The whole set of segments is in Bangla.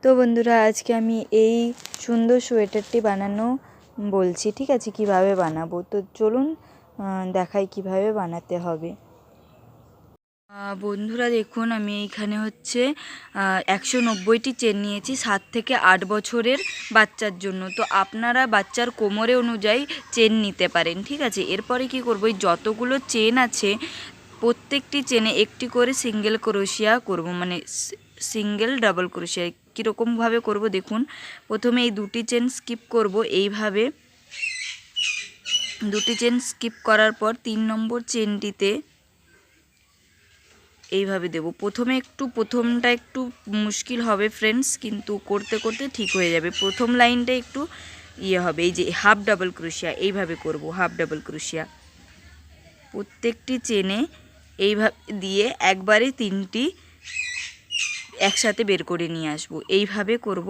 তো বন্ধুরা, আজকে আমি এই সুন্দর সোয়েটারটি বানানো বলছি, ঠিক আছে, কিভাবে বানাবো। তো চলুন দেখাই কিভাবে বানাতে হবে। বন্ধুরা দেখুন, আমি এইখানে হচ্ছে 190টি চেন নিয়েছি 7 থেকে 8 বছরের বাচ্চার জন্য। তো আপনারা বাচ্চার কোমরে অনুযায়ী চেন নিতে পারেন, ঠিক আছে। এরপরে কি করব, এই যতগুলো চেন আছে প্রত্যেকটি চেনে একটি করে সিঙ্গেল ক্রোশিয়া করব, মানে সিঙ্গেল ডাবল ক্রোশিয়া। কীরকমভাবে করব দেখুন। প্রথমে এই দুটি চেন স্কিপ করব, এইভাবে দুটি চেন স্কিপ করার পর 3 নম্বর চেনটিতে এইভাবে দেব। প্রথমটা একটু মুশকিল হবে ফ্রেন্ডস, কিন্তু করতে করতে ঠিক হয়ে যাবে। প্রথম লাইনটা একটু হবে, এই যে হাফ ডাবল ক্রোশিয়া, এইভাবে করব হাফ ডাবল ক্রোশিয়া। প্রত্যেকটি চেনে এইভাবে দিয়ে একবারে 3টি একসাথে বের করে নিয়ে আসব, এইভাবে করব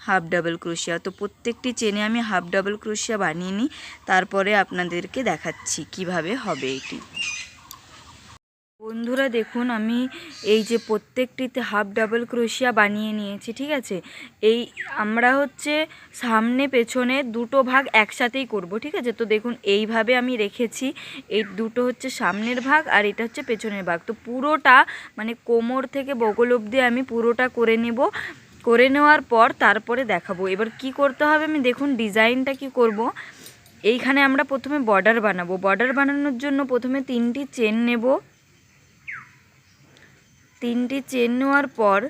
হাফ ডাবল ক্রোশিয়া। তো প্রত্যেকটি চেনে আমি হাফ ডাবল ক্রোশিয়া বানিয়ে নিই, তারপরে আপনাদেরকে দেখাচ্ছি কিভাবে হবে এটি। বন্ধুরা দেখুন, আমি এই যে প্রত্যেকটিতে হাফ ডাবল ক্রোশিয়া বানিয়ে নিয়েছি, ঠিক আছে। এই আমরা হচ্ছে সামনে পেছনে দুটো ভাগ একসাথেই করব, ঠিক আছে। তো দেখুন এইভাবে আমি রেখেছি, এই দুটো হচ্ছে সামনের ভাগ আর এটা হচ্ছে পেছনের ভাগ। তো পুরোটা মানে কোমর থেকে বগল অবধি আমি পুরোটা করে নেব। করে নেওয়ার পর তারপরে দেখাবো এবার কি করতে হবে। আমি দেখুন ডিজাইনটা কি করব। এইখানে আমরা প্রথমে বর্ডার বানাবো। বর্ডার বানানোর জন্য প্রথমে 3টি চেন নেব। 3টি চেন নেওয়ার পর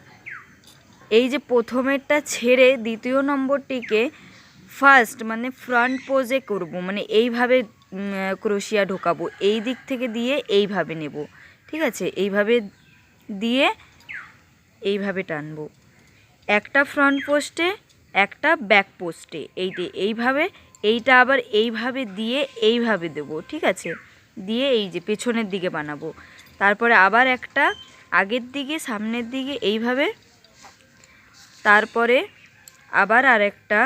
এই যে প্রথমেরটা ছেড়ে দ্বিতীয় নম্বরটিকে ফার্স্ট মানে ফ্রন্ট পোজে করব, মানে এইভাবে ক্রোশিয়া ঢোকাবো। এই দিক থেকে দিয়ে এইভাবে নেব, ঠিক আছে। এইভাবে দিয়ে এইভাবে টানবো, একটা ফ্রন্ট পোস্টে একটা ব্যাক পোস্টে, এইভাবে। এইটা আবার এইভাবে দিয়ে এইভাবে দেব, ঠিক আছে। দিয়ে এই যে পেছনের দিকে বানাবো, তারপরে আবার একটা আগের দিকে সামনের দিকে এইভাবে, তারপরে আবার আরেকটা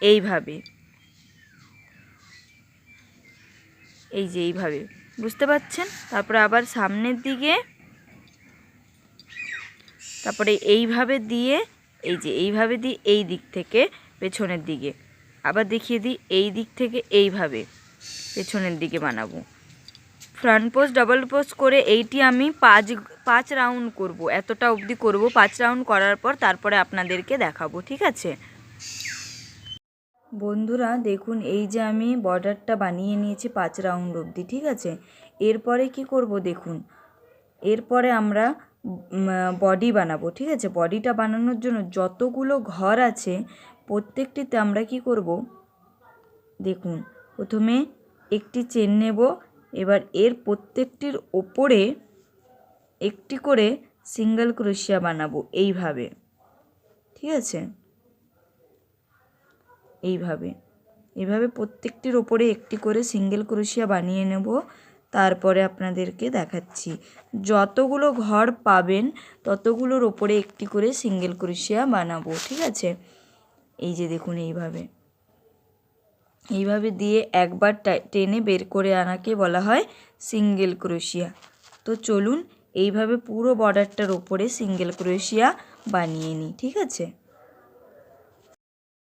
এইভাবে, এই যে এইভাবে, বুঝতে পারছেন। তারপরে আবার সামনের দিকে, তারপরে এইভাবে দিয়ে এই যে এইভাবে দিই এই দিক থেকে পেছনের দিকে, আবার দেখিয়ে দিই এই দিক থেকে এইভাবে পেছনের দিকে বানাবো। ফ্রন্ট পোস্ট ডাবল পোস্ট করে এইটি আমি 5 রাউন্ড করব, এতটা অবধি করব। 5 রাউন্ড করার পর তারপরে আপনাদেরকে দেখাবো, ঠিক আছে। বন্ধুরা দেখুন, এই যে আমি বর্ডারটা বানিয়ে নিয়েছি 5 রাউন্ড অবধি, ঠিক আছে। এরপরে কি করব দেখুন, এরপরে আমরা বডি বানাবো, ঠিক আছে। বডিটা বানানোর জন্য যতগুলো ঘর আছে প্রত্যেকটিতে আমরা কি করব দেখুন। প্রথমে একটি চেন নেব, এবার এর প্রত্যেকটির ওপরে একটি করে সিঙ্গেল ক্রোশিয়া বানাবো, এইভাবে, ঠিক আছে। এইভাবে প্রত্যেকটির ওপরে একটি করে সিঙ্গেল ক্রোশিয়া বানিয়ে নেব। তারপরে আপনাদেরকে দেখাচ্ছি, যতগুলো ঘর পাবেন ততগুলোর ওপরে একটি করে সিঙ্গেল ক্রোশিয়া বানাবো, ঠিক আছে। এই যে দেখুন এইভাবে দিয়ে একবার টেনে বের করে আনাকে বলা হয় সিঙ্গেল ক্রোশিয়া। তো চলুন এইভাবে পুরো বর্ডারটার ওপরে সিঙ্গেল ক্রোশিয়া বানিয়ে নিই, ঠিক আছে।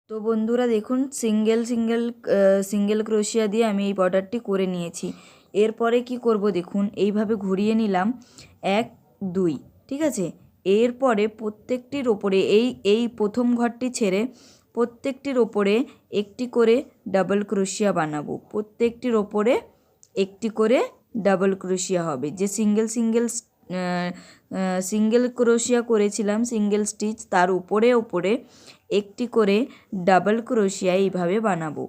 তো বন্ধুরা দেখুন, সিঙ্গেল ক্রোশিয়া দিয়ে আমি এই বর্ডারটি করে নিয়েছি। এরপরে কি করব দেখুন, এইভাবে ঘুরিয়ে নিলাম 1 2, ঠিক আছে। এরপরে প্রত্যেকটির ওপরে এই প্রথম ঘরটি ছেড়ে প্রত্যেকটির ওপরে একটি করে ডাবল ক্রোশিয়া বানাবো। প্রত্যেকটির ওপরে একটি করে ডাবল ক্রোশিয়া হবে। যে সিঙ্গেল ক্রোশিয়া করেছিলাম, সিঙ্গেল স্টিচ, তার উপরে একটি করে ডাবল ক্রোশিয়া এইভাবে বানাবো।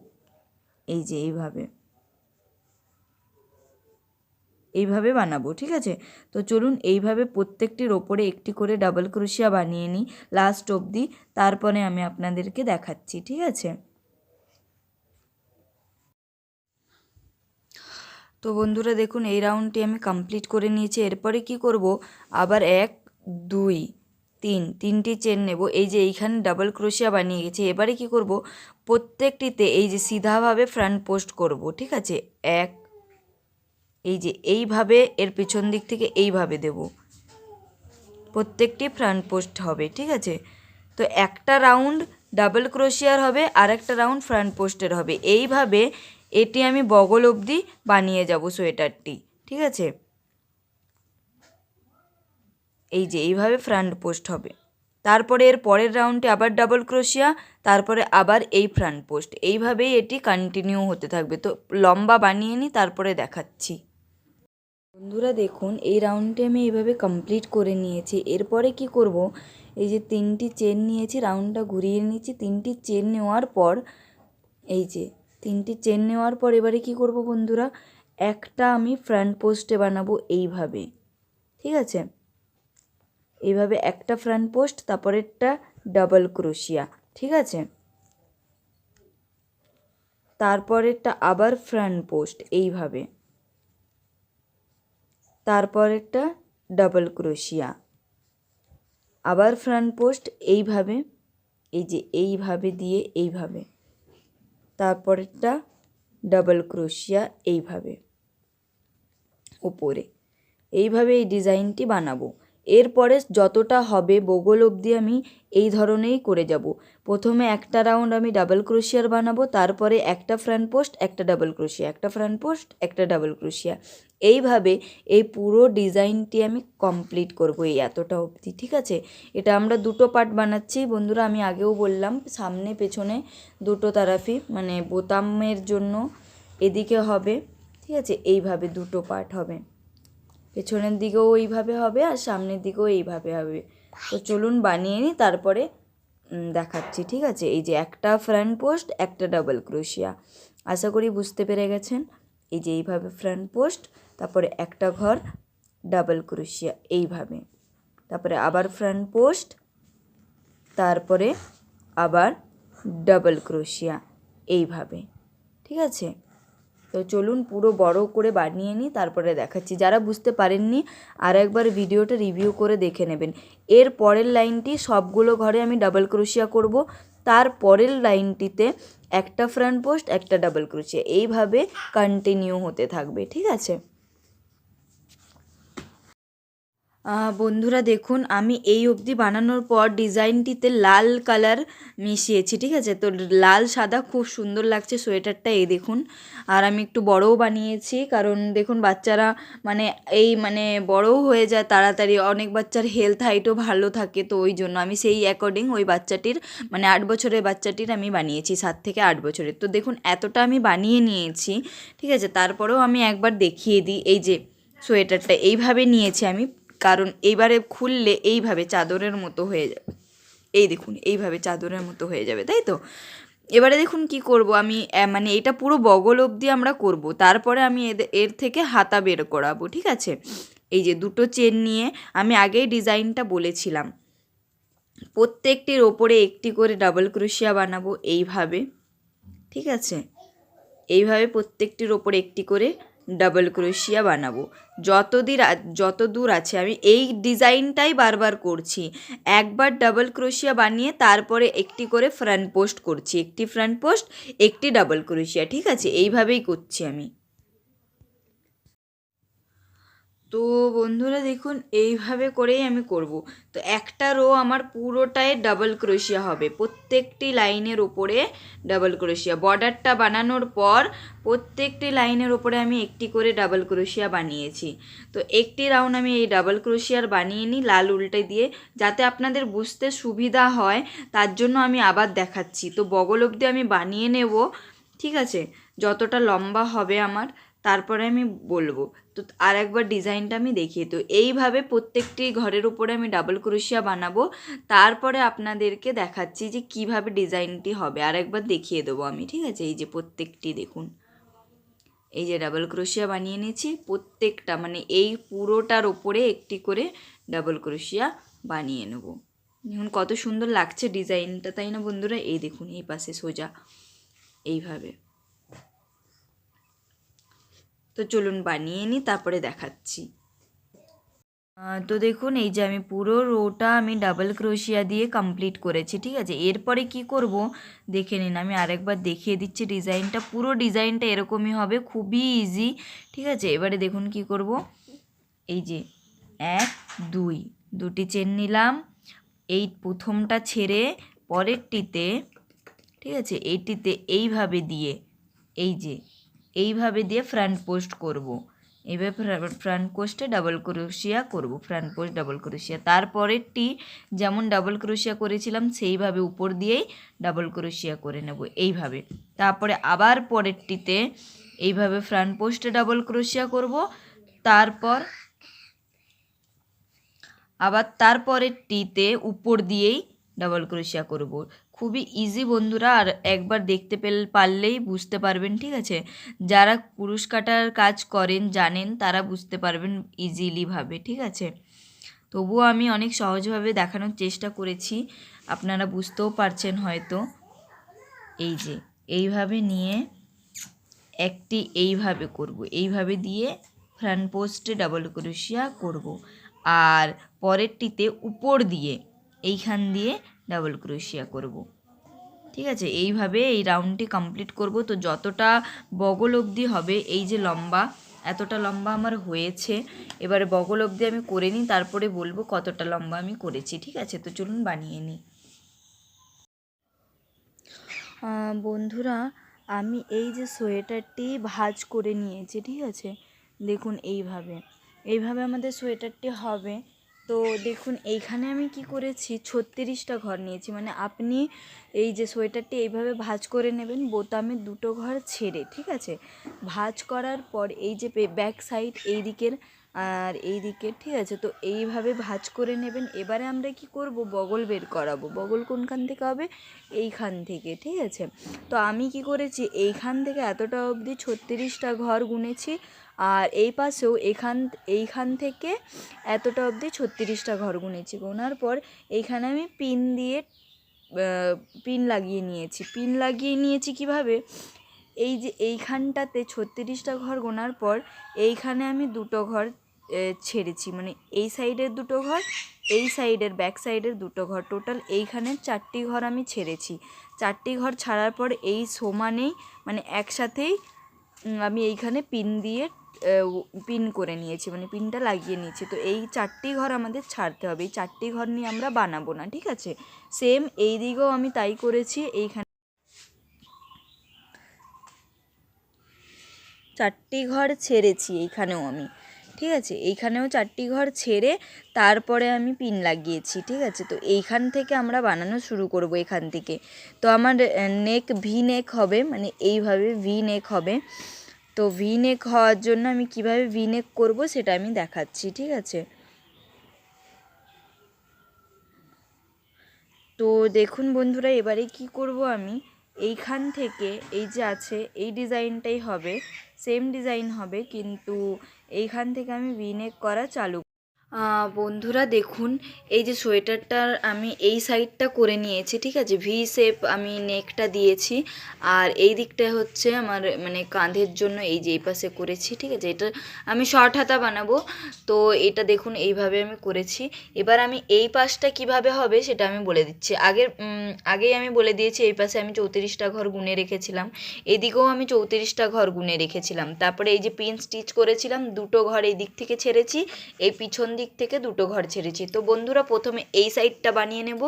এই যে এইভাবে বানাবো, ঠিক আছে। তো চলুন এইভাবে প্রত্যেকটির ওপরে একটি করে ডাবল ক্রোশিয়া বানিয়ে নিই লাস্ট অবধি, তারপরে আমি আপনাদেরকে দেখাচ্ছি, ঠিক আছে। তো বন্ধুরা দেখুন, এই রাউন্ডটি আমি কমপ্লিট করে নিয়েছি। এরপরে কি করব, আবার 1 2 3 3টি চেন নেব। এই যে এইখানে ডাবল ক্রোশিয়া বানিয়ে গেছি। এবারে কি করব, প্রত্যেকটিতে এই যে সিধাভাবে ফ্রন্ট পোস্ট করব, ঠিক আছে। এই যে এইভাবে এর পিছন দিক থেকে এইভাবে দেব, প্রত্যেকটি ফ্রন্ট পোস্ট হবে, ঠিক আছে। তো একটা রাউন্ড ডাবল ক্রোশিয়ার হবে আর একটা রাউন্ড ফ্রন্ট পোস্টের হবে। এইভাবে এটি আমি বগল অবধি বানিয়ে যাব সোয়েটারটি, ঠিক আছে। এই যে এইভাবে ফ্রন্ট পোস্ট হবে। তারপরে এর পরের রাউন্ডে আবার ডাবল ক্রোশিয়া, তারপরে আবার এই ফ্রন্ট পোস্ট, এইভাবেই এটি কন্টিনিউ হতে থাকবে। তো লম্বা বানিয়ে নিই, তারপরে দেখাচ্ছি। বন্ধুরা দেখুন, এই রাউন্ডটি আমি এইভাবে কমপ্লিট করে নিয়েছি। এরপরে কি করব, এই যে 3টি চেন নিয়েছি, রাউন্ডটা ঘুরিয়ে নিয়েছি। 3টি চেন নেওয়ার পর, এই যে 3টি চেন নেওয়ার পর এবারে কি করব বন্ধুরা, একটা আমি ফ্রন্ট পোস্টে বানাবো এইভাবে, ঠিক আছে। এইভাবে একটা ফ্রন্ট পোস্ট, তারপরেরটা ডাবল ক্রোশিয়া, ঠিক আছে। তারপরেরটা আবার ফ্রন্ট পোস্ট এইভাবে, তারপরেরটা ডাবল ক্রোশিয়া, আবার ফ্রন্ট পোস্ট এইভাবে, এই যে এইভাবে দিয়ে এইভাবে, তারপরেরটা ডাবল ক্রোশিয়া এইভাবে উপরে। এইভাবে এই ডিজাইনটি বানাবো। এরপরে যতটা হবে বগল অবধি আমি এই ধরনেরই করে যাব। প্রথমে একটা রাউন্ড আমি ডাবল ক্রোশিয়ার বানাবো, তারপরে একটা ফ্রন্ট পোস্ট, একটা ডাবল ক্রোশিয়া, একটা ফ্রন্ট পোস্ট, একটা ডাবল ক্রোশিয়া। এইভাবে এই পুরো ডিজাইনটি আমি কমপ্লিট করব এই এতটা অবধি, ঠিক আছে। এটা আমরা দুটো পার্ট বানাচ্ছি বন্ধুরা, আমি আগেও বললাম, সামনে পেছনে দুটো তারাফি, মানে বোতামের জন্য এদিকে হবে, ঠিক আছে। এইভাবে দুটো পার্ট হবে, পেছনের দিকেও এইভাবে হবে আর সামনের দিকেও এইভাবে হবে। তো চলুন বানিয়ে নিই, তারপরে দেখাচ্ছি, ঠিক আছে। এই যে একটা ফ্রন্ট পোস্ট, একটা ডাবল ক্রোশিয়া, আশা করি বুঝতে পেরে গেছেন। এই যে এইভাবে ফ্রন্ট পোস্ট, তারপরে একটা ঘর ডাবল ক্রোশিয়া এইভাবে, তারপরে আবার ফ্রন্ট পোস্ট, তারপরে আবার ডাবল ক্রোশিয়া এইভাবে, ঠিক আছে। তো চলুন পুরো বড় করে বানিয়ে নিই, তারপরে দেখাচ্ছি। যারা বুঝতে পারেননি আর একবার ভিডিওটা রিভিউ করে দেখে নেবেন। এর পরের লাইনটি সবগুলো ঘরে আমি ডাবল ক্রোশিয়া করব, তার পরের লাইনটিতে একটা ফ্রন্ট পোস্ট, একটা ডাবল ক্রোশিয়া, এইভাবে কন্টিনিউ হতে থাকবে, ঠিক আছে। বন্ধুরা দেখুন, আমি এই অবধি বানানোর পর ডিজাইনটিতে লাল কালার মিশিয়েছি, ঠিক আছে। তো লাল সাদা খুব সুন্দর লাগছে সোয়েটারটা, এই দেখুন। আর আমি একটু বড়ও বানিয়েছি, কারণ দেখুন বাচ্চারা মানে বড়ও হয়ে যায় তাড়াতাড়ি, অনেক বাচ্চার হেলথ হাইটও ভালো থাকে, তো ওই জন্য আমি সেই অ্যাকর্ডিং ওই বাচ্চাটির, মানে 8 বছরের বাচ্চাটির আমি বানিয়েছি, 7 থেকে 8 বছরের। তো দেখুন এতটা আমি বানিয়ে নিয়েছি, ঠিক আছে। তারপরেও আমি একবার দেখিয়ে দিই, এই যে সোয়েটারটা এইভাবে নিয়েছি আমি, কারণ এইবারে খুললে এইভাবে চাদরের মতো হয়ে যাবে, এই দেখুন এইভাবে চাদরের মতো হয়ে যাবে, তাই তো। এবারে দেখুন কি করব আমি, মানে এটা পুরো বগল অবধি আমরা করব, তারপরে আমি এর থেকে হাতা বের করাবো, ঠিক আছে। এই যে দুটো চেন নিয়ে আমি আগেই ডিজাইনটা বলেছিলাম, প্রত্যেকটির ওপরে একটি করে ডাবল ক্রোশিয়া বানাবো এইভাবে, ঠিক আছে। এইভাবে প্রত্যেকটির ওপরে একটি করে ডাবল ক্রোশিয়া বানাবো। যত দূর আছে আমি এই ডিজাইনটাই বারবার করছি। একবার ডাবল ক্রোশিয়া বানিয়ে তারপরে একটি করে ফ্রন্ট পোস্ট করছি, একটি ফ্রন্ট পোস্ট, একটি ডাবল ক্রোশিয়া, ঠিক আছে। এইভাবেই করছি আমি। তো বন্ধুরা দেখুন, এইভাবে করেই আমি করব। তো একটা রো আমার পুরোটাই ডাবল ক্রোশিয়া হবে, প্রত্যেকটি লাইনের উপরে ডাবল ক্রোশিয়া। বর্ডারটা বানানোর পর প্রত্যেকটি লাইনের উপরে আমি একটি করে ডাবল ক্রোশিয়া বানিয়েছি। তো একটি রাউন্ড আমি এই ডাবল ক্রোশিয়ার বানিয়ে নিই লাল উল্টে দিয়ে, যাতে আপনাদের বুঝতে সুবিধা হয়, তার জন্য আমি আবার দেখাচ্ছি। তো বগল অবধি আমি বানিয়ে নেব, ঠিক আছে, যতটা লম্বা হবে আমার, তারপরে আমি বলবো। তো আর একবার ডিজাইনটা আমি দেখিয়ে, তো এইভাবে প্রত্যেকটি ঘরের উপরে আমি ডাবল ক্রোশিয়া বানাবো, তারপরে আপনাদেরকে দেখাচ্ছি যে কিভাবে ডিজাইনটি হবে, আর একবার দেখিয়ে দেবো আমি, ঠিক আছে। এই যে প্রত্যেকটি দেখুন, এই যে ডাবল ক্রোশিয়া বানিয়ে নিয়েছি, প্রত্যেকটা মানে এই পুরোটার ওপরে একটি করে ডাবল ক্রোশিয়া বানিয়ে নেব। দেখুন কত সুন্দর লাগছে ডিজাইনটা, তাই না বন্ধুরা। এই দেখুন এই পাশে সোজা এইভাবে। তো চলুন বানিয়ে নিই, তারপরে দেখাচ্ছি। তো দেখুন, এই যে আমি পুরো রোটা আমি ডাবল ক্রোশিয়া দিয়ে কমপ্লিট করেছি, ঠিক আছে। এরপরে কি করব দেখে নিন, আমি আরেকবার দেখিয়ে দিচ্ছি ডিজাইনটা। পুরো ডিজাইনটা এরকমই হবে, খুবই ইজি, ঠিক আছে। এবারে দেখুন কি করব, এই যে 1 2 দুটি চেন নিলাম, এই প্রথমটা ছেড়ে পরেরটিতে, ঠিক আছে, এইটিতে এইভাবে দিয়ে, এই যে এইভাবে দিয়ে ফ্রন্ট পোস্ট করব। এইভাবে ফ্রন্ট পোস্টে ডাবল ক্রোশিয়া করব, ফ্রন্ট পোস্ট ডাবল ক্রোশিয়া। তারপরেরটি যেমন ডাবল ক্রোশিয়া করেছিলাম সেইভাবে উপর দিয়েই ডাবল ক্রোশিয়া করে নেব এইভাবে। তারপরে আবার পরেরটিতে এইভাবে ফ্রন্ট পোস্টে ডাবল ক্রোশিয়া করব, তারপর আবার তারপরেরটিতে উপর দিয়েই ডাবল ক্রোশিয়া করব। খুবই ইজি বন্ধুরা, আর একবার দেখতে পারলেই বুঝতে পারবেন, ঠিক আছে। যারা কুরুশ কাটার কাজ করেন জানেন তারা বুঝতে পারবেন ইজিলিভাবে, ঠিক আছে। তবুও আমি অনেক সহজভাবে দেখানোর চেষ্টা করেছি, আপনারা বুঝতেও পারছেন হয়তো। এই যে এইভাবে নিয়ে একটি এইভাবে করব, এইভাবে দিয়ে ফ্রন্ট পোস্টে ডাবল ক্রোশিয়া করব, আর পরেরটিতে উপর দিয়ে এইখান দিয়ে ডাবল ক্রোশিয়া করব, ঠিক আছে। এইভাবে এই রাউন্ডটি কমপ্লিট করব। তো যতটা বগল অবধি হবে, এই যে লম্বা, এতটা লম্বা আমার হয়েছে। এবারে বগল অবধি আমি করে নিই, তারপরে বলবো কতটা লম্বা আমি করেছি, ঠিক আছে। তো চলুন বানিয়ে নিই। বন্ধুরা, আমি এই যে সোয়েটারটি ভাঁজ করে নিয়েছি, ঠিক আছে। দেখুন এইভাবে এইভাবে আমাদের সোয়েটারটি হবে। তো দেখুন এইখানে আমি কি করেছি, 36টা ঘর নিয়েছি। মানে আপনি এই যে সোয়েটারটি এইভাবে ভাঁজ করে নেবেন, বোতামে দুটো ঘর ছেড়ে, ঠিক আছে। ভাঁজ করার পর এই যে ব্যাক সাইড এই দিকের আর এই দিকের, ঠিক আছে। তো এইভাবে ভাঁজ করে নেবেন। এবারে আমরা কি করব, বগল বের করাবো। বগল কোনখান থেকে হবে, এইখান থেকে, ঠিক আছে। তো আমি কি করেছি, এইখান থেকে এতটা অবধি 36টা ঘর গুনেছি, আর এই পাশেও এইখান থেকে এতটা অবধি 36টা ঘর গুনেছি। গোনার পর এইখানে আমি পিন লাগিয়ে নিয়েছি কিভাবে, এই যে এইখানটাতে 36টা ঘর গোনার পর এইখানে আমি দুটো ঘর ছেড়েছি। মানে এই সাইডের দুটো ঘর, এই সাইডের ব্যাক সাইডের দুটো ঘর, টোটাল এইখানে 4টি ঘর আমি ছেড়েছি। 4টি ঘর ছাড়ার পর এই সমানেই, মানে একসাথেই আমি এইখানে পিন করে নিয়েছি, মানে পিনটা লাগিয়ে নিয়েছি। তো এই 4টি ঘর আমাদের ছাড়তে হবে, এই 4টি ঘর নিয়ে আমরা বানাবো না, ঠিক আছে। সেম এই দিকেও আমি তাই করেছি, এইখানে 4টি ঘর ছেড়েছি এইখানেও আমি, ঠিক আছে। এইখানেও 4টি ঘর ছেড়ে তারপরে আমি পিন লাগিয়েছি, ঠিক আছে। তো এইখান থেকে আমরা বানানো শুরু করব, এখান থেকে। তো আমার নেক ভি নেক হবে, মানে এইভাবে ভি নেক হবে। তো ভি নেক হওয়ার জন্য আমি কিভাবে ভি নেক করব সেটা আমি দেখাচ্ছি, ঠিক আছে। তো দেখুন বন্ধুরা, এবারে কি করব আমি, এইখান থেকে এই যে আছে এই ডিজাইনটাই হবে, সেম ডিজাইন হবে, কিন্তু এইখান থেকে আমি ভি নেক করা চালু। বন্ধুরা দেখুন, এই যে সোয়েটারটার আমি এই সাইডটা করে নিয়েছি, ঠিক আছে। ভি শেপ আমি নেকটা দিয়েছি, আর এই দিকটা হচ্ছে আমার মানে কাঁধের জন্য এই যে এই পাশে করেছি, ঠিক আছে। এটা আমি শর্ট হাতা বানাবো, তো এটা দেখুন এইভাবে আমি করেছি। এবার আমি এই পাশটা কিভাবে হবে সেটা আমি বলে দিচ্ছি। আগেই আমি বলে দিয়েছি, এই পাশে আমি 34টা ঘর গুনে রেখেছিলাম, এদিকেও আমি 34টা ঘর গুনে রেখেছিলাম। তারপরে এই যে পিন স্টিচ করেছিলাম, দুটো ঘর এই দিক থেকে ছেড়েছি, এই পিছন দিক থেকে দুটো ঘর ছেড়েছি। তো বন্ধুরা প্রথমে এই সাইডটা বানিয়ে নেব,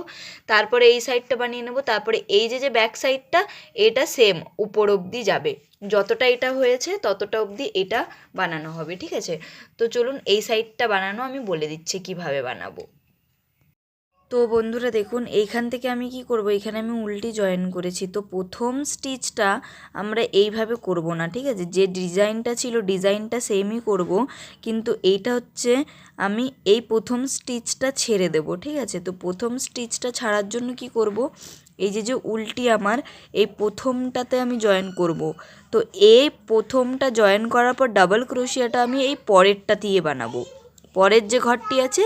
তারপরে এই সাইডটা বানিয়ে নেব, তারপরে এই যে ব্যাক সাইডটা, এটা সেম উপর অবধি যাবে, যতটা এটা হয়েছে ততটা অবধি এটা বানানো হবে, ঠিক আছে। তো চলুন এই সাইডটা বানানো আমি বলে দিচ্ছি কিভাবে বানাবো। তো বন্ধুরা দেখুন, এইখান থেকে আমি কি করব, এখানে আমি উল্টি জয়েন করেছি। তো প্রথম স্টিচটা আমরা এইভাবে করব না, ঠিক আছে। যে ডিজাইনটা ছিল ডিজাইনটা সেমই করব, কিন্তু এইটা হচ্ছে আমি এই প্রথম স্টিচটা ছেড়ে দেব, ঠিক আছে। তো প্রথম স্টিচটা ছাড়ার জন্য কি করব, এই যে উল্টি আমার এই প্রথমটাতে আমি জয়েন করব। তো এই প্রথমটা জয়েন করার পর ডাবল ক্রোশিয়াটা আমি এই পরেরটা দিয়ে বানাবো, পরের যে ঘরটি আছে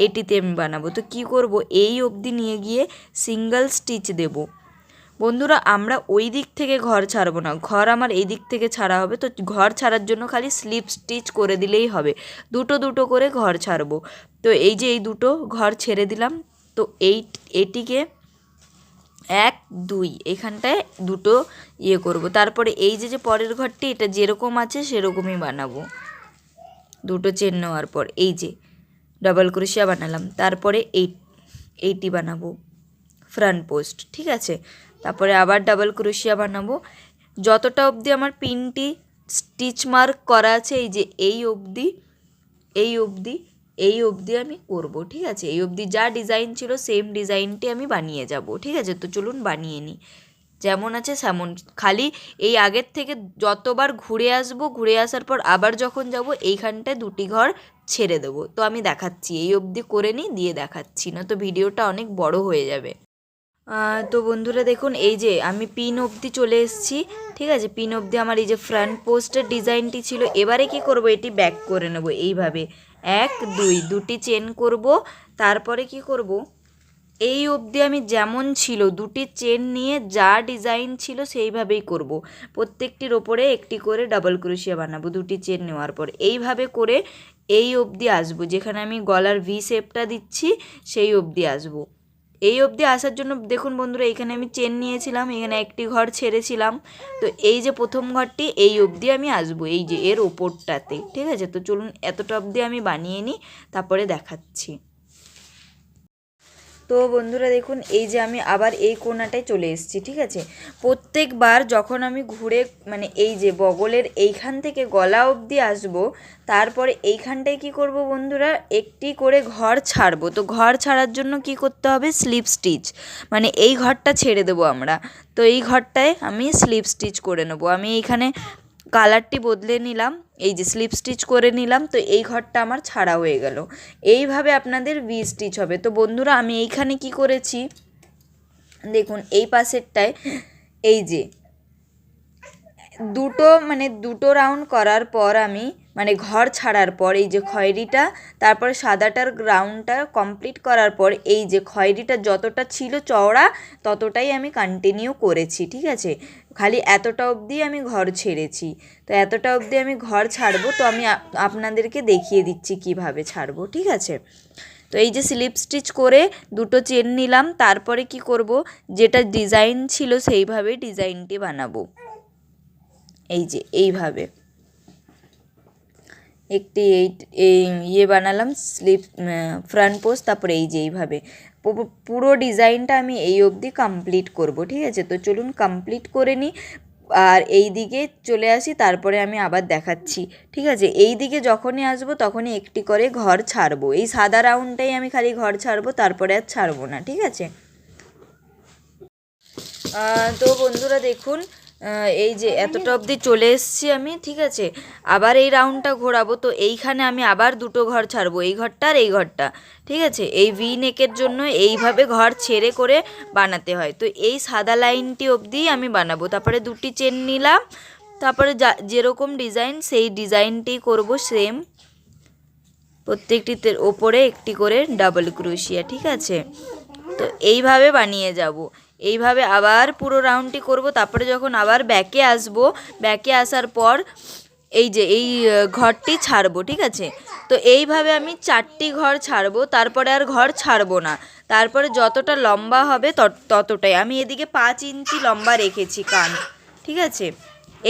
এটিতে আমি বানাবো। তো কি করব, এই অবধি নিয়ে গিয়ে সিঙ্গেল স্টিচ দেব। বন্ধুরা আমরা ওই দিক থেকে ঘর ছাড়বো না, ঘর আমার এই দিক থেকে ছাড়া হবে। তো ঘর ছাড়ার জন্য খালি স্লিপ স্টিচ করে দিলেই হবে, দুটো দুটো করে ঘর ছাড়বো। তো এই যে এই দুটো ঘর ছেড়ে দিলাম, তো এটিকে 1 2 এখানটায় দুটো করব। তারপরে এই যে পরের ঘরটি, এটা যেরকম আছে সেরকমই বানাবো। দুটো চেন নেওয়ার পর এই যে ডাবল ক্রোশিয়া বানালাম, তারপরে এইটি বানাবো ফ্রন্ট পোস্ট, ঠিক আছে। তারপরে আবার ডাবল ক্রোশিয়া বানাবো, যতটা অবধি আমার পিনটি স্টিচ মার্ক করা আছে এই যে এই অবধি এই অবধি আমি করব, ঠিক আছে। এই অবধি যা ডিজাইন ছিল সেম ডিজাইনটি আমি বানিয়ে যাব, ঠিক আছে। তো চলুন বানিয়ে নিই, যেমন আছে সেমন, খালি এই আগের থেকে যতবার ঘুরে আসবো, ঘুরে আসার পর আবার যখন যাব এইখানটায় দুটি ঘর ছেড়ে দেবো। তো আমি দেখাচ্ছি, এই অবধি করে নিই দিয়ে দেখাচ্ছি, না তো ভিডিওটা অনেক বড় হয়ে যাবে। তো বন্ধুরা দেখুন, এই যে আমি পিন অবধি চলে এসেছি, ঠিক আছে। পিন অবধি আমার এই যে ফ্রন্ট পোস্টের ডিজাইনটি ছিল। এবারে কি করব, এটি ব্যাক করে নেব এইভাবে, 1 2 দুটি চেন করব। তারপরে কি করব, এই অবধি আমি যেমন ছিল দুটি চেন নিয়ে যা ডিজাইন ছিল সেইভাবেই করব। প্রত্যেকটির ওপরে একটি করে ডাবল ক্রোশিয়া বানাবো দুটি চেন নেওয়ার পর, এইভাবে করে এই অবধি আসবো, যেখানে আমি গলার ভি শেপটা দিচ্ছি সেই অবধি আসবো। এই অবধি আসার জন্য দেখুন বন্ধুরা, এখানে আমি চেন নিয়েছিলাম, এখানে একটি ঘর ছেড়েছিলাম, তো এই যে প্রথম ঘরটি এই অবধি আমি আসবো, এই যে এর ওপরটাতে, ঠিক আছে। তো চলুন এতটা অবধি আমি বানিয়ে নিই, তারপরে দেখাচ্ছি। তো বন্ধুরা দেখুন, এই যে আমি আবার এই কোণাটায় চলে এসেছি, ঠিক আছে। প্রত্যেকবার যখন আমি ঘুরে মানে এই যে বগলের এইখান থেকে গলা অবধি আসবো, তারপরে এইখানটায় কি করব বন্ধুরা, একটি করে ঘর ছাড়বো। তো ঘর ছাড়ার জন্য কি করতে হবে, স্লিপ স্টিচ, মানে এই ঘরটা ছেড়ে দেবো আমরা, তো এই ঘরটায় আমি স্লিপ স্টিচ করে নেবো। আমি এইখানে কালারটি বদলে নিলাম, এই যে স্লিপ স্টিচ করে নিলাম, তো এই ঘরটা আমার ছাড়া হয়ে গেল। এইভাবে আপনাদের ভি স্টিচ হবে। তো বন্ধুরা আমি এইখানে কি করেছি দেখুন, এই পাশেরটায় এই যে দুটো রাউন্ড করার পর আমি মানে ঘর ছাড়ার পর এই যে খয়েরিটা, তারপরে সাদাটার রাউন্ডটা কমপ্লিট করার পর এই যে খয়েরিটা যতটা ছিল চওড়া ততটাই আমি কন্টিনিউ করেছি, ঠিক আছে। খালি এতটা অবধি আমি ঘর ছেড়েছি, তো এতটা অবধি আমি ঘর ছাড়বো। তো আমি আপনাদেরকে দেখিয়ে দিচ্ছি কিভাবে ছাড়বো, ঠিক আছে। তো এই যে স্লিপ স্টিচ করে দুটো চেন নিলাম, তারপরে কি করব, যেটা ডিজাইন ছিল সেইভাবে ডিজাইনটি বানাবো। এই যে এইভাবে একটি এই বানালাম স্লিপ ফ্রন্ট পোস্ট, তারপরে এই যে এইভাবে পুরো ডিজাইনটা আমি এই অবধি কমপ্লিট করব, ঠিক আছে। তো চলুন কমপ্লিট করে নিই, আর এই দিকে চলে আসি, তারপরে আমি আবার দেখাচ্ছি, ঠিক আছে। এই দিকে যখনই আসবো তখনই একটি করে ঘর ছাড়বো, এই সাদা রাউন্ডটাই আমি খালি ঘর ছাড়বো, তারপরে আর ছাড়বো না, ঠিক আছে। তো বন্ধুরা দেখুন, এই যে এতটা অবধি চলে এসেছি আমি, ঠিক আছে। আবার এই রাউন্ডটা ঘোরাবো, তো এইখানে আমি আবার দুটো ঘর ছাড়বো, এই ঘরটা আর এই ঘরটা, ঠিক আছে। এই ভি নেকের জন্য এইভাবে ঘর ছেড়ে করে বানাতে হয়। তো এই সাদা লাইনটি অবধি আমি বানাবো, তারপরে দুটি চেন নিলাম, তারপরে যেরকম ডিজাইন সেই ডিজাইনটি করব সেম, প্রত্যেকটিতে ওপরে একটি করে ডাবল ক্রোশিয়া, ঠিক আছে। তো এইভাবে বানিয়ে যাব, এইভাবে আবার পুরো রাউন্ডটি করব। তারপরে যখন আবার ব্যাকে আসব, ব্যাকে আসার পর এই যে এই ঘরটি ছাড়বো, ঠিক আছে। তো এইভাবে আমি 4টি ঘর ছাড়বো, তারপরে আর ঘর ছাড়বো না। তারপরে যতটা লম্বা হবে ততটাই আমি এদিকে 5 ইঞ্চি লম্বা রেখেছি কাঁধ, ঠিক আছে।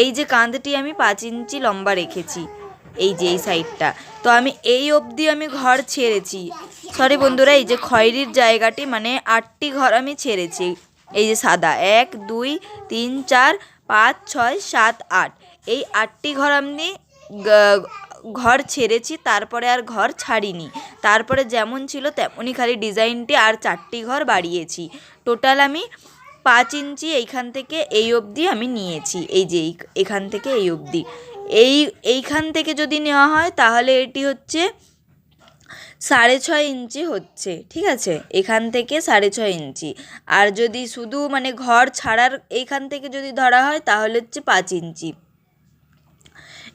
এই যে কাঁধটি আমি 5 ইঞ্চি লম্বা রেখেছি, এই যে এই সাইডটা। তো আমি এই অবধি আমি ঘর ছেড়েছি, সরি বন্ধুরা, এই যে খয়েরির জায়গাটি মানে 8টি ঘর আমি ছেড়েছি। এই যে সাদা 1 2 3 4 5 6 7 8, এই 8টি ঘর আমি ঘর ছেড়েছি, তারপরে আর ঘর ছাড়িনি। তারপরে যেমন ছিল তেমনই খালি ডিজাইনটি আর 4টি ঘর বাড়িয়েছি। টোটাল আমি 5 ইঞ্চি এইখান থেকে এই অবধি আমি নিয়েছি, এই যে এখান থেকে এই অবধি। এইখান থেকে যদি নেওয়া হয় তাহলে এটি হচ্ছে 6.5 ইঞ্চি হচ্ছে, ঠিক আছে। এখান থেকে 6.5 ইঞ্চি, আর যদি শুধু মানে ঘর ছাড়ার এইখান থেকে যদি ধরা হয় তাহলে হচ্ছে 5 ইঞ্চি।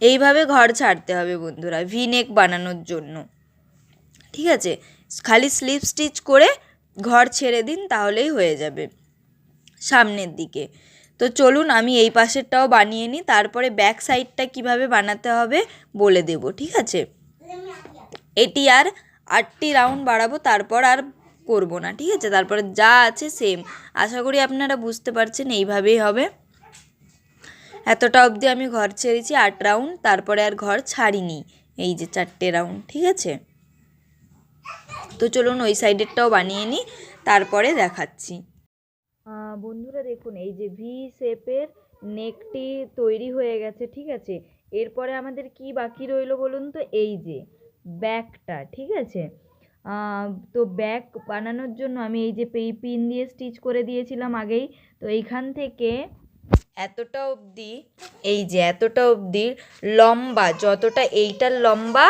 এইভাবে ঘর ছাড়তে হবে বন্ধুরা ভি নেক বানানোর জন্য, ঠিক আছে। খালি স্লিপ স্টিচ করে ঘর ছেড়ে দিন, তাহলেই হয়ে যাবে সামনের দিকে। তো চলুন আমি এই পাশেরটাও বানিয়ে নিই, তারপরে ব্যাক সাইডটা কিভাবে বানাতে হবে বলে দেব, ঠিক আছে। এটি আর 8টি রাউন্ড বাড়াবো, তারপর আর করব না, ঠিক আছে। তারপরে যা আছে সেম, আশা করি আপনারা বুঝতে পারছেন, এইভাবেই হবে। এতটা অবধি আমি ঘর ছেড়েছি 8 রাউন্ড, তারপরে আর ঘর ছাড়িনি, এই যে 4টে রাউন্ড, ঠিক আছে। তো চলুন ওই সাইডেরটাও বানিয়ে নিই, তারপরে দেখাচ্ছি। বন্ধুরা দেখুন এই যে ভি শেপের নেকটি তৈরি হয়ে গেছে, ঠিক আছে। এরপরে আমাদের কি বাকি রইলো বলুন তো, এই যে ব্যাকটা, ঠিক আছে। তো ব্যাক বানানোর জন্য আমি এই যে পিন দিয়ে স্টিচ করে দিয়েছিলাম আগেই, তো এইখান থেকে এতটা অবধি, এই যে এতটা অবধি লম্বা, যতটা এইটার লম্বা,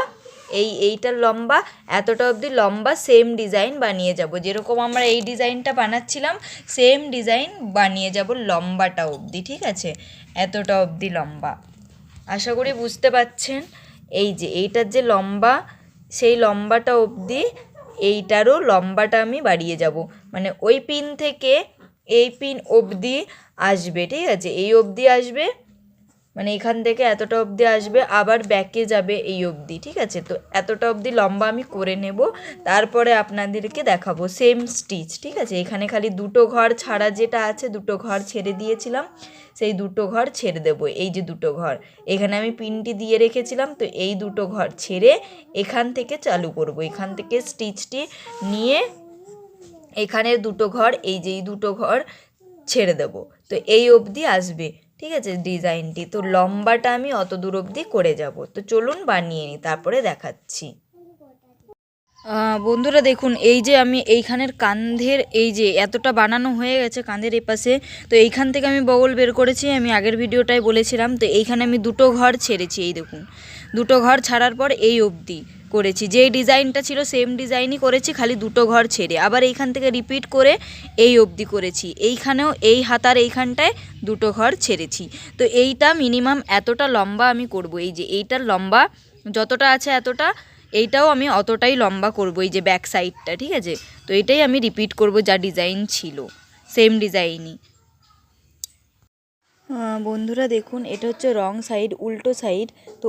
এইটার লম্বা, এতটা অবধি লম্বা সেম ডিজাইন বানিয়ে যাব। যেরকম আমরা এই ডিজাইনটা বানাচ্ছিলাম সেম ডিজাইন বানিয়ে যাব লম্বাটা অবধি, ঠিক আছে। এতটা অবধি লম্বা, আশা করি বুঝতে পারছেন। এই যে এইটার যে লম্বা, সেই লম্বাটা অবধি এইটারও লম্বাটা আমি বাড়িয়ে যাব, মানে ওই পিন থেকে এই পিন অবধি আসবে, ঠিক আছে। এই অবধি আসবে, মানে এখান থেকে এতটা অবধি আসবে, আবার ব্যাকে যাবে এই অবধি, ঠিক আছে। তো এতটা অবধি লম্বা আমি করে নেব, তারপরে আপনাদেরকে দেখাবো সেম স্টিচ, ঠিক আছে। এখানে খালি দুটো ঘর ছাড়া যেটা আছে, দুটো ঘর ছেড়ে দিয়েছিলাম, সেই দুটো ঘর ছেড়ে দেবো। এই যে দুটো ঘর এখানে আমি পিনটি দিয়ে রেখেছিলাম, তো এই দুটো ঘর ছেড়ে এখান থেকে চালু করব। এখান থেকে স্টিচটি নিয়ে এখানের দুটো ঘর, এই যে এই দুটো ঘর ছেড়ে দেবো, তো এই অবধি আসবে, ঠিক আছে ডিজাইনটি। তো লম্বাটা আমি অত দূর অবধি করে যাব। তো চলুন বানিয়ে নিই, তারপরে দেখাচ্ছি। বন্ধুরা দেখুন এই যে আমি এইখানের কাঁধের এই যে এতটা বানানো হয়ে গেছে কাঁধের এপাশে, তো এইখান থেকে আমি বগল বের করেছি, আমি আগের ভিডিওটাই বলেছিলাম। তো এইখানে আমি দুটো ঘর ছেড়েছি, এই দেখুন দুটো ঘর ছাড়ার পর এই অবধি করেছি। যেই ডিজাইনটা ছিল সেম ডিজাইনই করেছি, খালি দুটো ঘর ছেড়ে। আবার এইখান থেকে রিপিট করে এই অবধি করেছি, এইখানেও এই হাতার এইখানটায় দুটো ঘর ছেড়েছি। তো এইটা মিনিমাম এতটা লম্বা আমি করব। এই যে এইটার লম্বা যতটা আছে এতটা, এইটাও আমি অতটাই লম্বা করব, এই যে ব্যাক সাইডটা, ঠিক আছে। তো এটাই আমি রিপিট করব, যা ডিজাইন ছিল সেম ডিজাইনই। বন্ধুরা দেখুন এটা হচ্ছে রং সাইড, উল্টো সাইড। তো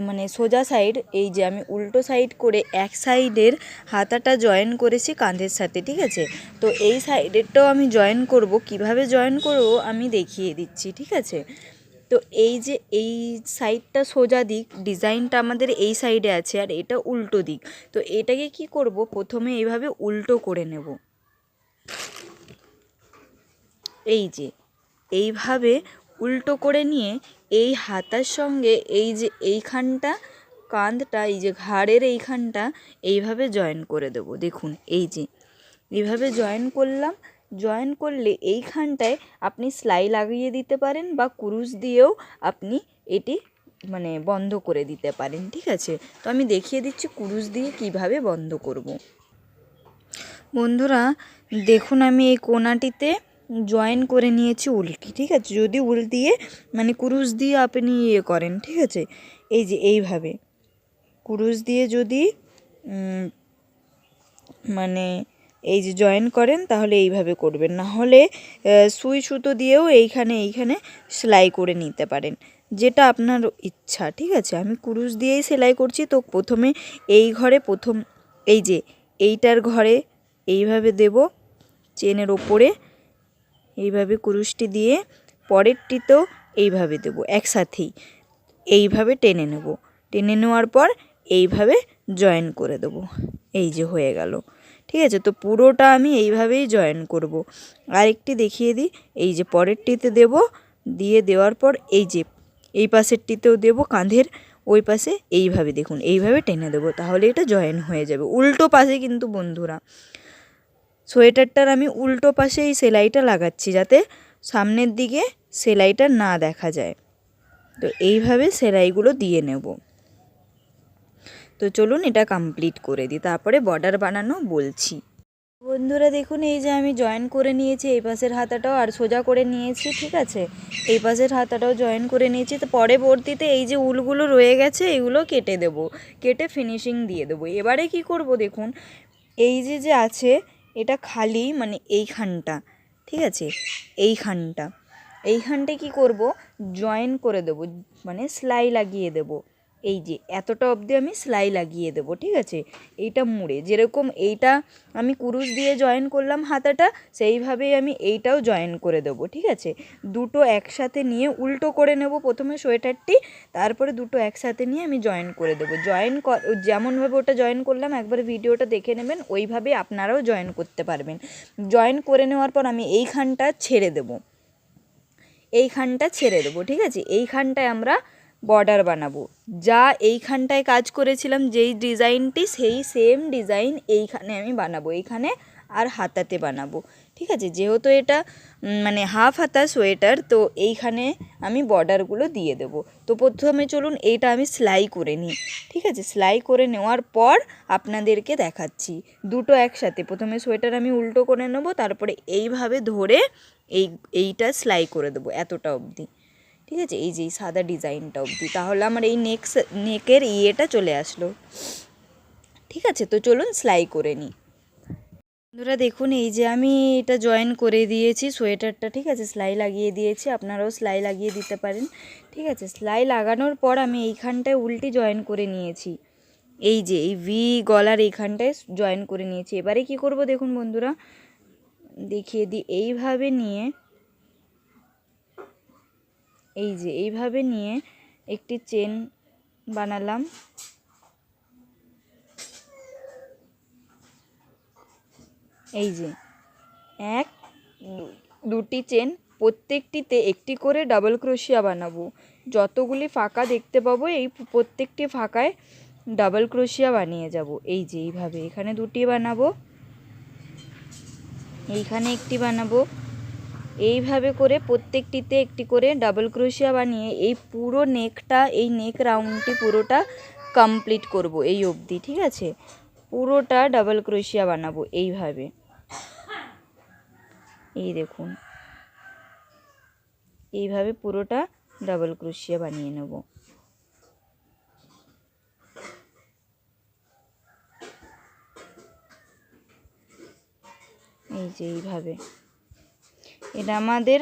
মানে সোজা সাইড, এই যে আমি উল্টো সাইড করে এক সাইডের হাতাটা জয়েন করেছি কাঁধের সাথে, ঠিক আছে। তো এই সাইডেরটাও আমি জয়েন করব, কিভাবে জয়েন করব আমি দেখিয়ে দিচ্ছি, ঠিক আছে। তো এই যে এই সাইডটা সোজা দিক, ডিজাইনটা আমাদের এই সাইডে আছে, আর এটা উল্টো দিক। তো এটাকে কি করব, প্রথমে এইভাবে উল্টো করে নেব, এই যে এইভাবে উল্টো করে নিয়ে এই হাতার সঙ্গে এই যে এইখানটা কাঁধটা, এই যে ঘাড়ের এইখানটা এইভাবে জয়েন করে দেব। দেখুন এই যে এইভাবে জয়েন করলাম, জয়েন করলে এইখানটায় আপনি সেলাই লাগিয়ে দিতে পারেন, বা কুরুশ দিয়েও আপনি এটি মানে বন্ধ করে দিতে পারেন, ঠিক আছে। তো আমি দেখিয়ে দিচ্ছি কুরুশ দিয়ে কিভাবে বন্ধ করব। বন্ধুরা দেখুন আমি এই কোণাটিতে জয়েন করে নিয়েছি উল্টি, ঠিক আছে। যদি উল দিয়ে মানে কুরুশ দিয়ে আপনি ইয়ে করেন, ঠিক আছে, এই যে এইভাবে কুরুশ দিয়ে যদি মানে এই যে জয়েন করেন, তাহলে এইভাবে করবেন, না হলে সুই সুতো দিয়েও এইখানে সেলাই করে নিতে পারেন, যেটা আপনার ইচ্ছা, ঠিক আছে। আমি কুরুশ দিয়েই সেলাই করছি। তো প্রথমে এই ঘরে এই যে এইটার ঘরে এইভাবে দেব, চেনের ওপরে এইভাবে কুরুশটি দিয়ে, পরেরটিতেও এইভাবে দেব, একসাথেই এইভাবে টেনে নেব, টেনে নেওয়ার পর এইভাবে জয়েন করে দেব, এই যে হয়ে গেল, ঠিক আছে। তো পুরোটা আমি এইভাবেই জয়েন করব। আরেকটি দেখিয়ে দিই, এই যে পরেরটিতে দেব, দিয়ে দেওয়ার পর এই যে এই পাশেরটিতেও দেব, কাঁধের ওই পাশে এইভাবে দেখুন এইভাবে টেনে দেবো, তাহলে এটা জয়েন হয়ে যাবে। উল্টো পাশে কিন্তু বন্ধুরা, সোয়েটারটার আমি উল্টো পাশে এই সেলাইটা লাগাচ্ছি, যাতে সামনের দিকে সেলাইটা না দেখা যায়। তো এইভাবে সেলাইগুলো দিয়ে নেব। তো চলুন এটা কমপ্লিট করে দিই, তারপরে বর্ডার বানানো বলছি। বন্ধুরা দেখুন এই যে আমি জয়েন করে নিয়েছি এই পাশের হাতাটাও, আর সোজা করে নিয়েছি, ঠিক আছে। এই পাশের হাতাটাও জয়েন করে নিয়েছি। তো পরবর্তীতে এই যে উলগুলো রয়ে গেছে এগুলো কেটে দেব, কেটে ফিনিশিং দিয়ে দেবো। এবারে কি করব দেখুন, এই যে আছে এটা খালি মানে এইখানটা, ঠিক আছে, এইখানটায় কি করব, জয়েন করে দেব, মানে সেলাই লাগিয়ে দেব, এই যে এতটা অবধি আমি সেলাই লাগিয়ে দেবো, ঠিক আছে। এইটা মুড়ে যেরকম এইটা আমি কুরুশ দিয়ে জয়েন করলাম হাতাটা, সেইভাবেই আমি এইটাও জয়েন করে দেবো, ঠিক আছে। দুটো একসাথে নিয়ে উল্টো করে নেব প্রথমে সোয়েটারটি, তারপরে দুটো একসাথে নিয়ে আমি জয়েন করে দেবো। যেমনভাবে ওটা জয়েন করলাম একবার ভিডিওটা দেখে নেবেন, ওইভাবে আপনারাও জয়েন করতে পারবেন। জয়েন করে নেওয়ার পর আমি এইখানটা ছেড়ে দেবো, ঠিক আছে। এইখানটায় আমরা বর্ডার বানাবো। যা এইখানটায় কাজ করেছিলাম যেই ডিজাইনটি, সেই সেম ডিজাইন এইখানে আমি বানাবো, এইখানে আর হাতাতে বানাবো, ঠিক আছে। যেহেতু এটা মানে হাফ হাতা সোয়েটার, তো এইখানে আমি বর্ডারগুলো দিয়ে দেবো। তো প্রথমে চলুন এইটা আমি সেলাই করে নিই, ঠিক আছে। সেলাই করে নেওয়ার পর আপনাদেরকে দেখাচ্ছি দুটো একসাথে। প্রথমে সোয়েটার আমি উল্টো করে নেব, তারপরে এইভাবে ধরে এইটা সেলাই করে দেবো এতটা অবধি, ঠিক আছে। এই যে এই সাদা ডিজাইনটা অবধি, তাহলে আমার এই নেকের ইয়েটা চলে আসলো, ঠিক আছে। তো চলুন সেলাই করে নিই। বন্ধুরা দেখুন, এই যে আমি এটা জয়েন করে দিয়েছি সোয়েটারটা, ঠিক আছে। সেলাই লাগিয়ে দিয়েছি, আপনারাও সেলাই লাগিয়ে দিতে পারেন, ঠিক আছে। সেলাই লাগানোর পর আমি এইখানটায় উল্টি জয়েন করে নিয়েছি, এই যে এই ভি গলার এইখানটায় জয়েন করে নিয়েছি। এবারে কি করব দেখুন বন্ধুরা, দেখিয়ে দিই। এইভাবে নিয়ে, এই যে এইভাবে নিয়ে একটি চেন বানালাম, এই যে এক দুটি চেন, প্রত্যেকটিতে একটি করে ডাবল ক্রোশিয়া বানাবো। যতগুলি ফাঁকা দেখতে পাবো এই প্রত্যেকটি ফাঁকায় ডাবল ক্রোশিয়া বানিয়ে যাব। এই যে এইভাবে এখানে দুটি বানাবো, এইখানে একটি বানাবো, এইভাবে করে প্রত্যেকটিতে একটি করে ডাবল ক্রোশিয়া বানিয়ে এই পুরো নেকটা, এই নেক রাউন্ডটি পুরোটা কমপ্লিট করব এই অবধি, ঠিক আছে। পুরোটা ডাবল ক্রোশিয়া বানাবো এইভাবে, এই দেখুন এইভাবে পুরোটা ডাবল ক্রোশিয়া বানিয়ে নেব। এই যে এইভাবে এটা আমাদের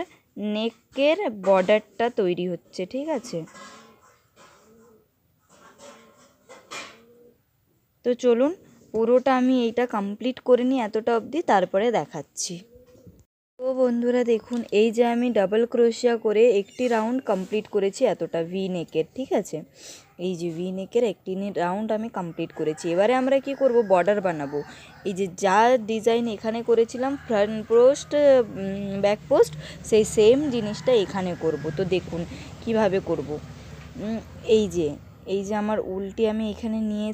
নেকের বর্ডারটা তৈরি হচ্ছে, ঠিক আছে। তো চলুন পুরোটা আমি এইটা কমপ্লিট করে নিই এতটা অবধি, তারপরে দেখাচ্ছি। তো বন্ধুরা দেখুন, এই যে আমি ডাবল ক্রোশিয়া করে একটি রাউন্ড কমপ্লিট করেছি এতটা ভি নেকের, ঠিক আছে। এই যে ভি নেকের একটি রাউন্ড আমি কমপ্লিট করেছি। এবারে আমরা কি করব, বর্ডার বানাবো। এই যে যা ডিজাইন এখানে করেছিলাম ফ্রন্ট পোস্ট ব্যাক পোস্ট, সেই সেম জিনিসটা এখানে করব। তো দেখুন কিভাবে করব। এই যে আমার উলটি আমি এখানে নিয়ে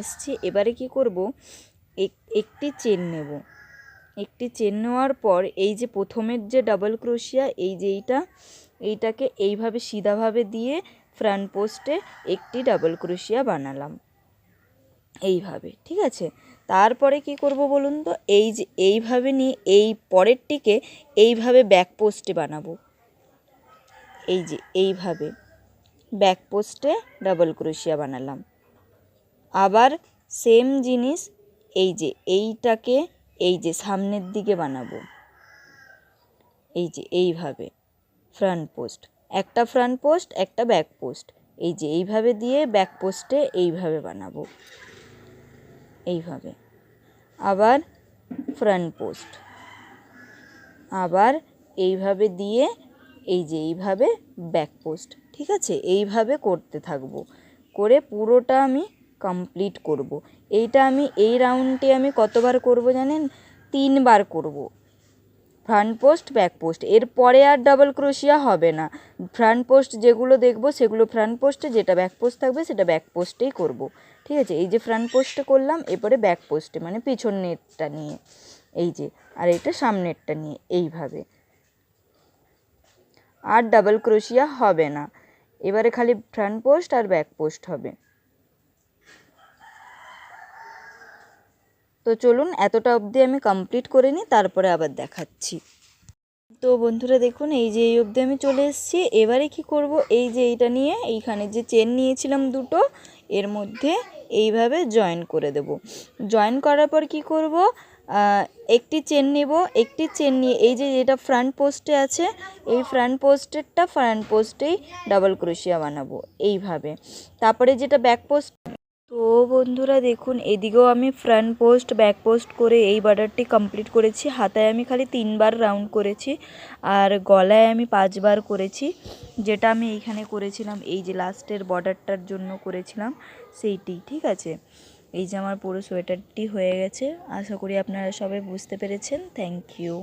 এসেছি। এবারে কি করব, একটি চেন নেব। একটি চেন নেওয়ার পর এই যে প্রথমের যে ডাবল ক্রোশিয়া, এই যে এইটাকে এইভাবে সিধাভাবে দিয়ে ফ্রন্ট পোস্টে একটি ডাবল ক্রোশিয়া বানালাম এইভাবে, ঠিক আছে। তারপরে কি করব বলুন তো, এই যে এইভাবে নিয়ে এই পরেরটিকে এইভাবে ব্যাক পোস্টে বানাবো। এই যে এইভাবে ব্যাক পোস্টে ডাবল ক্রোশিয়া বানালাম। আবার সেম জিনিস এই যে এইটাকে এই যে সামনের দিকে বানাবো, এই যে এইভাবে ফ্রন্ট পোস্ট, একটা ফ্রন্ট পোস্ট একটা ব্যাক পোস্ট, এই যে এইভাবে দিয়ে ব্যাক পোস্টে এইভাবে বানাবো, এইভাবে। আবার ফ্রন্ট পোস্ট, আবার এইভাবে দিয়ে এই যে এইভাবে ব্যাক পোস্ট, ঠিক আছে। এইভাবে করতে থাকবো, করে পুরোটা আমি কমপ্লিট করব। এইটা আমি এই রাউন্ডটি আমি কতবার করব জানেন, 3 বার করব, ফ্রন্ট পোস্ট ব্যাক পোস্ট। এরপরে আর ডাবল ক্রোশিয়া হবে না। ফ্রন্ট পোস্ট যেগুলো দেখব সেগুলো ফ্রন্ট পোস্টে, যেটা ব্যাক পোস্ট থাকবে সেটা ব্যাক পোস্টেই করব, ঠিক আছে। এই যে ফ্রন্ট পোস্টে করলাম, এরপরে ব্যাক পোস্টে মানে পিছনেরটা নিয়ে, এই যে, আর এটা সামনেরটা নিয়ে এইভাবে। আর ডাবল ক্রোশিয়া হবে না, এবারে খালি ফ্রন্ট পোস্ট আর ব্যাক পোস্ট হবে। তো চলুন এতটা অবধি আমি কমপ্লিট করে নিই, তারপরে আবার দেখাচ্ছি। তো বন্ধুরা দেখুন, এই যে এই অবধি আমি চলে এসেছি। এবারে কি করব, এই যে এইটা নিয়ে এইখানে যে চেন নিয়েছিলাম দুটো, এর মধ্যে এইভাবে জয়েন করে দেব। জয়েন করার পর কি করব, একটি চেন নেব, একটি চেন নিয়ে এই যে যেটা ফ্রন্ট পোস্টে আছে এই ফ্রন্ট পোস্টেরটা ফ্রন্ট পোস্টেই ডাবল ক্রোশিয়া বানাবো এইভাবে। তারপরে যেটা ব্যাক পোস্ট, তো বন্ধুরা দেখুন এদিকেও আমি ফ্রন্ট পোস্ট ব্যাক পোস্ট করে এই বর্ডারটি কমপ্লিট করেছি। হাতায় আমি খালি 3বার রাউন্ড করেছি আর গলায় আমি 5বার করেছি, যেটা আমি এইখানে করেছিলাম এই যে লাস্টের বর্ডারটার জন্য করেছিলাম সেইটি। ঠিক আছে, এই যে আমার পুরো সোয়েটারটি হয়ে গেছে। আশা করি আপনারা সবাই বুঝতে পেরেছেন। Thank you.